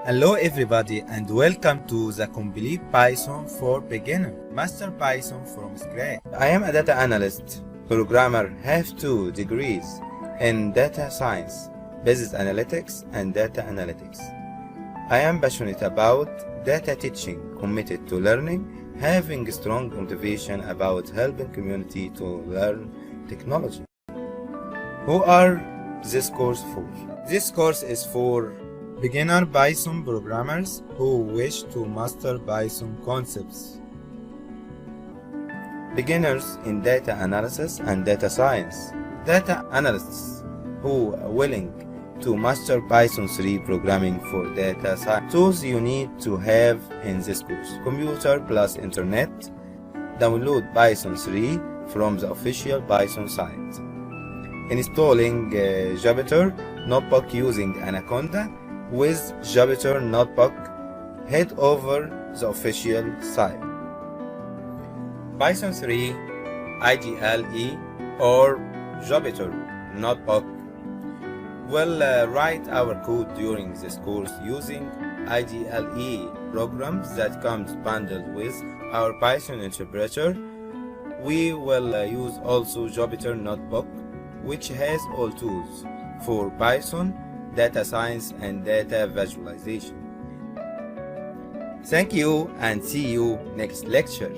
Hello everybody and welcome to the complete Python for beginner. Master Python from scratch. I am a data analyst, programmer, have 2 degrees in data science, business analytics and data analytics. I am passionate about data teaching, committed to learning, having strong motivation about helping community to learn technology. Who are this course for? This course is for beginner Python programmers who wish to master Python concepts, beginners in data analysis and data science, data analysts who are willing to master Python 3 programming for data science. Tools you need to have in this course: computer plus internet, download Python 3 from the official Python site, installing Jupyter notebook using Anaconda. With Jupyter Notebook, head over the official site. Python 3, IDLE or Jupyter Notebook. We'll write our code during this course using IDLE programs that comes bundled with our Python interpreter. We will use also Jupyter Notebook, which has all tools for Python, data science and data visualization. Thank you and see you next lecture.